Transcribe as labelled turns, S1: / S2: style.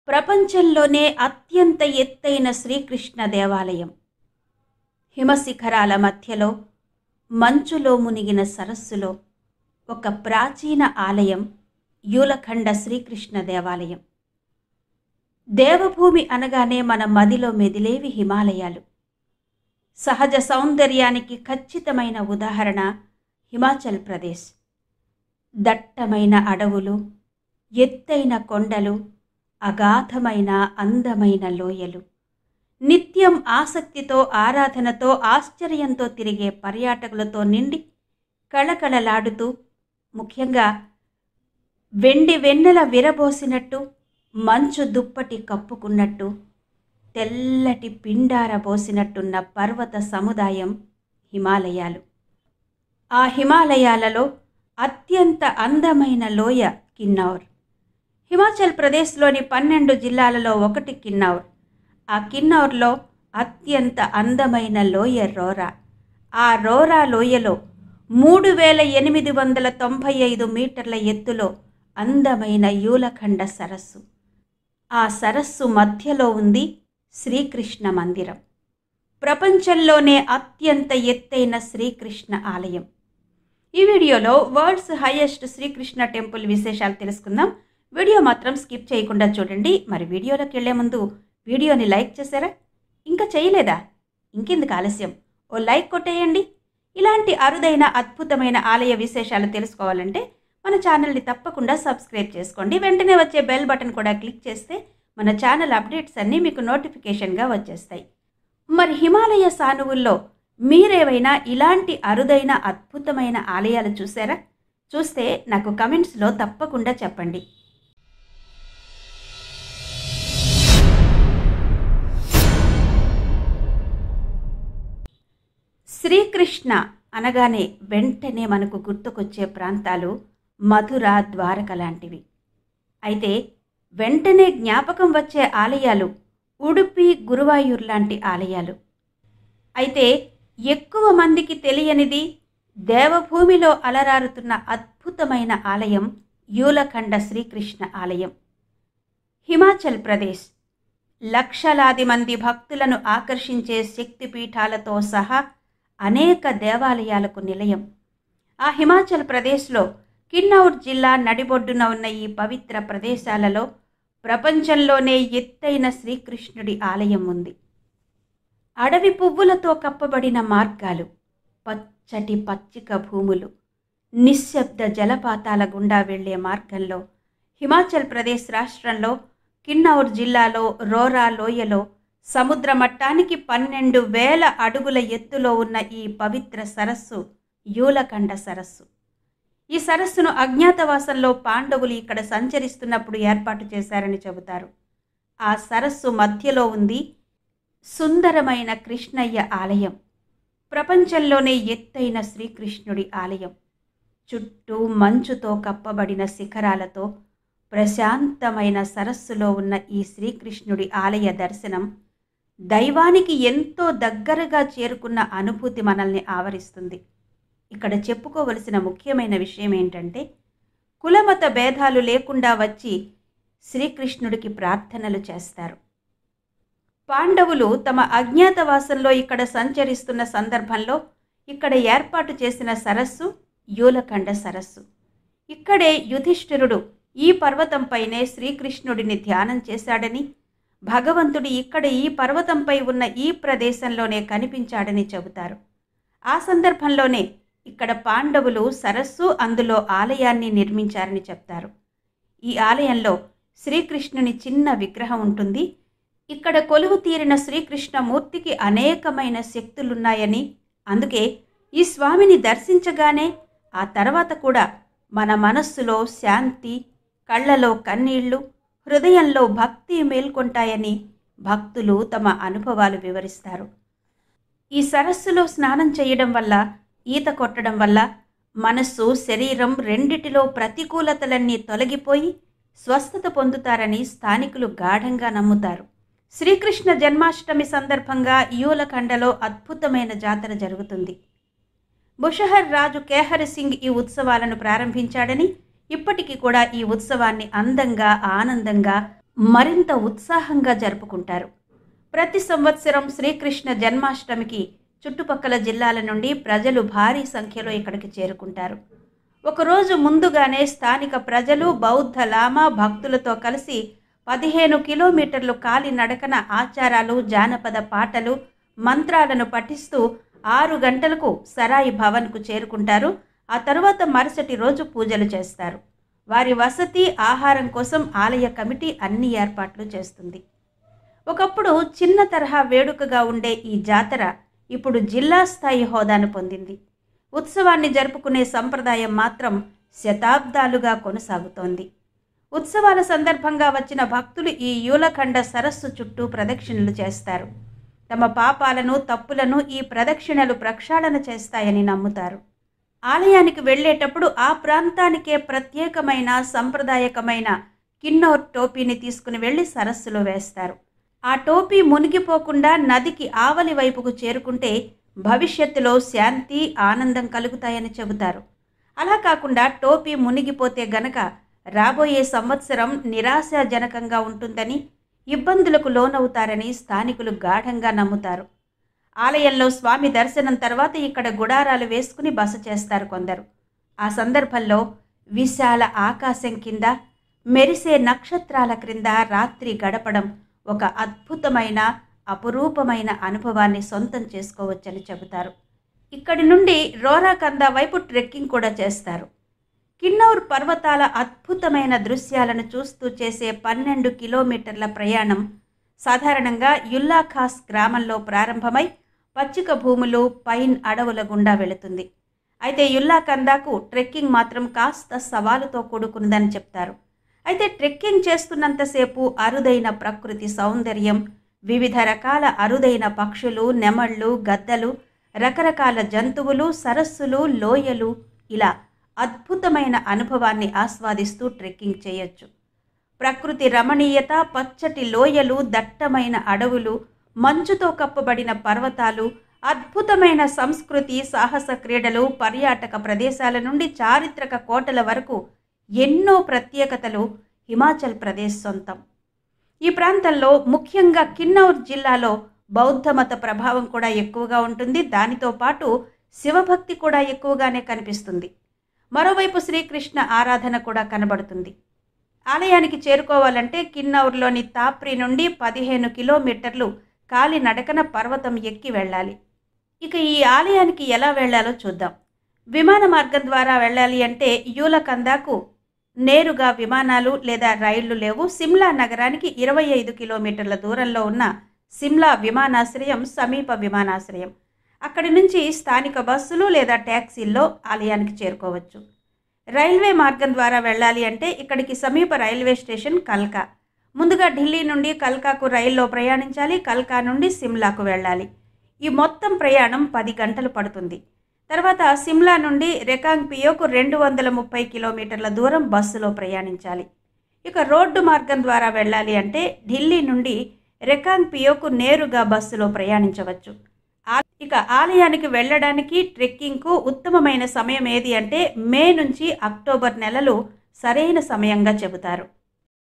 S1: ప్రపంచంలోనే అత్యంత ఎత్తైన శ్రీకృష్ణ దేవాలయం. హిమశిఖరాల మధ్యలో మంచులో మునిగిన సరస్సులో ఒక ప్రాచీన ఆలయం యూలఖండ శ్రీకృష్ణ దేవాలయం. దేవభూమి అనగానే మన మదిలో మెదిలేవి హిమాలయాలు. సహజ సౌందర్యానికి ఖచ్చితమైన ఉదాహరణ హిమాచల్ ప్రదేశ్. దట్టమైన అడవులు, ఎత్తైన కొండలు, అగాధమైన అందమైన లోయలు, నిత్యం ఆసక్తితో ఆరాధనతో ఆశ్చర్యంతో తిరిగే పర్యాటకులతో నిండి కళకళలాడుతూ, ముఖ్యంగా వెండి వెన్నెల విరబోసినట్టు, మంచు దుప్పటి కప్పుకున్నట్టు, తెల్లటి పిండారబోసినట్టున్న పర్వత సముదాయం హిమాలయాలు. ఆ హిమాలయాలలో అత్యంత అందమైన లోయ కిన్నౌర్. హిమాచల్ ప్రదేశ్లోని 12 జిల్లాలలో ఒకటి కిన్నౌర్. ఆ కిన్నౌర్లో అత్యంత అందమైన లోయ రోరా. ఆ రోరా లోయలో 3895 మీటర్ల ఎత్తులో అందమైన యూలఖండ సరస్సు. ఆ సరస్సు మధ్యలో ఉంది శ్రీకృష్ణ మందిరం, ప్రపంచంలోనే అత్యంత ఎత్తైన శ్రీకృష్ణ ఆలయం. ఈ వీడియోలో వరల్డ్స్ హైయెస్ట్ శ్రీకృష్ణ టెంపుల్ విశేషాలు తెలుసుకుందాం. వీడియో మాత్రం స్కిప్ చేయకుండా చూడండి. మరి వీడియోలోకి వెళ్లే ముందు వీడియోని లైక్ చేశారా? ఇంకా చేయలేదా? ఇంకెందుకు ఆలస్యం, ఓ లైక్ కొట్టేయండి. ఇలాంటి అరుదైన అద్భుతమైన ఆలయ విశేషాలు తెలుసుకోవాలంటే మన ఛానల్ని తప్పకుండా సబ్స్క్రైబ్ చేసుకోండి. వెంటనే వచ్చే బెల్ బటన్ కూడా క్లిక్ చేస్తే మన ఛానల్ అప్డేట్స్ అన్నీ మీకు నోటిఫికేషన్గా వచ్చేస్తాయి. మరి హిమాలయ సానువుల్లో మీరేవైనా ఇలాంటి అరుదైన అద్భుతమైన ఆలయాలు చూసారా? చూస్తే నాకు కమెంట్స్లో తప్పకుండా చెప్పండి. శ్రీకృష్ణ అనగానే వెంటనే మనకు గుర్తుకొచ్చే ప్రాంతాలు మధుర, ద్వారక లాంటివి. అయితే వెంటనే జ్ఞాపకం వచ్చే ఆలయాలు ఉడుపి, గురువాయూర్ లాంటి ఆలయాలు. అయితే ఎక్కువ మందికి తెలియనిది దేవభూమిలో అలరారుతున్న అద్భుతమైన ఆలయం యూలఖండ శ్రీకృష్ణ ఆలయం. హిమాచల్ ప్రదేశ్ లక్షలాది మంది భక్తులను ఆకర్షించే శక్తిపీఠాలతో సహా అనేక దేవాలయాలకు నిలయం. ఆ హిమాచల్ ప్రదేశ్లో కిన్నౌర్ జిల్లా నడిబొడ్డున ఉన్న ఈ పవిత్ర ప్రదేశాలలో ప్రపంచంలోనే ఎత్తైన శ్రీకృష్ణుడి ఆలయం ఉంది. అడవి పువ్వులతో కప్పబడిన మార్గాలు, పచ్చటి పచ్చిక భూములు, నిశ్శబ్ద జలపాతాల గుండా వెళ్లే మార్గంలో హిమాచల్ ప్రదేశ్ రాష్ట్రంలో కిన్నౌర్ జిల్లాలో రోరా లోయలో సముద్ర మట్టానికి 12,000 అడుగుల ఎత్తులో ఉన్న ఈ పవిత్ర సరస్సు యూలఖండ సరస్సు. ఈ సరస్సును అజ్ఞాతవాసంలో పాండవులు ఇక్కడ సంచరిస్తున్నప్పుడు ఏర్పాటు చేశారని చెబుతారు. ఆ సరస్సు మధ్యలో ఉంది సుందరమైన కృష్ణయ్య ఆలయం, ప్రపంచంలోనే ఎత్తైన శ్రీకృష్ణుడి ఆలయం. చుట్టూ మంచుతో కప్పబడిన శిఖరాలతో ప్రశాంతమైన సరస్సులో ఉన్న ఈ శ్రీకృష్ణుడి ఆలయ దర్శనం దైవానికి ఎంతో దగ్గరగా చేరుకున్న అనుభూతి మనల్ని ఆవరిస్తుంది. ఇక్కడ చెప్పుకోవలసిన ముఖ్యమైన విషయం ఏంటంటే, కులమత భేదాలు లేకుండా వచ్చి శ్రీకృష్ణుడికి ప్రార్థనలు చేస్తారు. పాండవులు తమ అజ్ఞాతవాసంలో ఇక్కడ సంచరిస్తున్న సందర్భంలో ఇక్కడ ఏర్పాటు చేసిన సరస్సు యూలఖండ సరస్సు. ఇక్కడే యుధిష్ఠిరుడు ఈ పర్వతంపైనే శ్రీకృష్ణుడిని ధ్యానం చేశాడని, భగవంతుడు ఇక్కడ ఈ పర్వతంపై ఉన్న ఈ ప్రదేశంలోనే కనిపించాడని చెబుతారు. ఆ సందర్భంలోనే ఇక్కడ పాండవులు సరస్సు, అందులో ఆలయాన్ని నిర్మించారని చెప్తారు. ఈ ఆలయంలో శ్రీకృష్ణుని చిన్న విగ్రహం ఉంటుంది. ఇక్కడ కొలువు తీరిన శ్రీకృష్ణమూర్తికి అనేకమైన శక్తులున్నాయని, అందుకే ఈ స్వామిని దర్శించగానే ఆ తర్వాత కూడా మన మనస్సులో శాంతి, కళ్ళలో కన్నీళ్లు, హృదయంలో భక్తి మేల్కొంటాయని భక్తులు తమ అనుభవాలు వివరిస్తారు. ఈ సరస్సులో స్నానం చేయడం వల్ల, ఈత కొట్టడం వల్ల మనస్సు, శరీరం రెండిటిలో ప్రతికూలతలన్నీ తొలగిపోయి స్వస్థత పొందుతారని స్థానికులు గాఢంగా నమ్ముతారు. శ్రీకృష్ణ జన్మాష్టమి సందర్భంగా యూలఖండలో అద్భుతమైన జాతర జరుగుతుంది. బుషహర్ రాజు కేహర్ సింగ్ ఈ ఉత్సవాలను ప్రారంభించాడని, ఇప్పటికీ కూడా ఈ ఉత్సవాన్ని అందంగా, ఆనందంగా మరింత ఉత్సాహంగా జరుపుకుంటారు. ప్రతి సంవత్సరం శ్రీకృష్ణ జన్మాష్టమికి చుట్టుపక్కల జిల్లాల నుండి ప్రజలు భారీ సంఖ్యలో ఇక్కడికి చేరుకుంటారు. ఒకరోజు ముందుగానే స్థానిక ప్రజలు బౌద్ధ లామా భక్తులతో కలిసి 15 కిలోమీటర్లు కాలినడకన ఆచారాలు, జానపద పాటలు, మంత్రాలను పఠిస్తూ 6 గంటలకు సరాయి భవన్కు చేరుకుంటారు. ఆ తరువాత మరుసటి రోజు పూజలు చేస్తారు. వారి వసతి, ఆహారం కోసం ఆలయ కమిటీ అన్ని ఏర్పాట్లు చేస్తుంది. ఒకప్పుడు చిన్న తరహా వేడుకగా ఉండే ఈ జాతర ఇప్పుడు జిల్లా స్థాయి హోదాను పొందింది. ఉత్సవాన్ని జరుపుకునే సంప్రదాయం మాత్రం శతాబ్దాలుగా కొనసాగుతోంది. ఉత్సవాల సందర్భంగా వచ్చిన భక్తులు ఈ యూలఖండ సరస్సు చుట్టూ ప్రదక్షిణలు చేస్తారు. తమ పాపాలను, తప్పులను ఈ ప్రదక్షిణలు ప్రక్షాళన చేస్తాయని నమ్ముతారు. ఆలయానికి వెళ్ళేటప్పుడు ఆ ప్రాంతానికే ప్రత్యేకమైన సంప్రదాయకమైన కిన్నౌర్ టోపీని తీసుకుని వెళ్ళి సరస్సులో వేస్తారు. ఆ టోపీ మునిగిపోకుండా నదికి ఆవలి వైపుకు చేరుకుంటే భవిష్యత్తులో శాంతి, ఆనందం కలుగుతాయని చెబుతారు. అలా కాకుండా టోపీ మునిగిపోతే గనక రాబోయే సంవత్సరం నిరాశాజనకంగా ఉంటుందని, ఇబ్బందులకు లోనవుతారని స్థానికులు గాఢంగా నమ్ముతారు. ఆలయంలో స్వామి దర్శనం తర్వాత ఇక్కడ గుడారాలు వేసుకుని బస చేస్తారు కొందరు. ఆ సందర్భంలో విశాల ఆకాశం కింద, మెరిసే నక్షత్రాల క్రింద రాత్రి గడపడం ఒక అద్భుతమైన, అపురూపమైన అనుభవాన్ని సొంతం చేసుకోవచ్చని చెబుతారు. ఇక్కడి నుండి రోరాకందా వైపు ట్రెక్కింగ్ కూడా చేస్తారు. కిన్నౌర్ పర్వతాల అద్భుతమైన దృశ్యాలను చూస్తూ చేసే 12 కిలోమీటర్ల ప్రయాణం సాధారణంగా యుల్లా ఖాస్ గ్రామంలో ప్రారంభమై పచ్చిక భూములు, పైన్ అడవుల గుండా వెళుతుంది. అయితే యుల్లాకందాకు ట్రెక్కింగ్ మాత్రం కాస్త సవాలుతో కూడుకున్నదని చెప్తారు. అయితే ట్రెక్కింగ్ చేస్తున్నంతసేపు అరుదైన ప్రకృతి సౌందర్యం, వివిధ రకాల అరుదైన పక్షులు, నెమళ్ళు, గద్దలు, రకరకాల జంతువులు, సరస్సులు, లోయలు, ఇలా అద్భుతమైన అనుభవాన్ని ఆస్వాదిస్తూ ట్రెక్కింగ్ చేయొచ్చు. ప్రకృతి రమణీయత, పచ్చటి లోయలు, దట్టమైన అడవులు, మంచుతో కప్పబడిన పర్వతాలు, అద్భుతమైన సంస్కృతి, సాహస క్రీడలు, పర్యాటక ప్రదేశాల నుండి చారిత్రక కోటల వరకు ఎన్నో ప్రత్యేకతలు హిమాచల్ ప్రదేశ్ సొంతం. ఈ ప్రాంతంలో ముఖ్యంగా కిన్నౌర్ జిల్లాలో బౌద్ధ మత ప్రభావం కూడా ఎక్కువగా ఉంటుంది. దానితో పాటు శివభక్తి కూడా ఎక్కువగానే కనిపిస్తుంది. మరోవైపు శ్రీకృష్ణ ఆరాధన కూడా కనబడుతుంది. ఆలయానికి చేరుకోవాలంటే కిన్నౌర్లోని తాప్రి నుండి 15 కిలోమీటర్లు కాలినడకన పర్వతం ఎక్కి వెళ్ళాలి. ఇక ఈ ఆలయానికి ఎలా వెళ్లాలో చూద్దాం. విమాన మార్గం ద్వారా వెళ్ళాలి అంటే యూలకందాకు నేరుగా విమానాలు లేదా రైళ్లు లేవు. సిమ్లా నగరానికి 25 కిలోమీటర్ల దూరంలో ఉన్న సిమ్లా విమానాశ్రయం సమీప విమానాశ్రయం. అక్కడి నుంచి స్థానిక బస్సులు లేదా ట్యాక్సీల్లో ఆలయానికి చేరుకోవచ్చు. రైల్వే మార్గం ద్వారా వెళ్ళాలి అంటే ఇక్కడికి సమీప రైల్వే స్టేషన్ కల్కా. ముందుగా ఢిల్లీ నుండి కల్కాకు రైల్లో ప్రయాణించాలి. కల్కా నుండి సిమ్లాకు వెళ్ళాలి. ఈ మొత్తం ప్రయాణం 10 గంటలు పడుతుంది. తర్వాత సిమ్లా నుండి రెకాంగ్పియోకు 230 కిలోమీటర్ల దూరం బస్సులో ప్రయాణించాలి. ఇక రోడ్డు మార్గం ద్వారా వెళ్ళాలి అంటే ఢిల్లీ నుండి రెకాంగ్పియోకు నేరుగా బస్సులో ప్రయాణించవచ్చు. ఇక ఆలయానికి వెళ్ళడానికి, ట్రెక్కింగ్కు ఉత్తమమైన సమయం ఏది అంటే మే నుంచి అక్టోబర్ నెలలు సరైన సమయంగా చెబుతారు.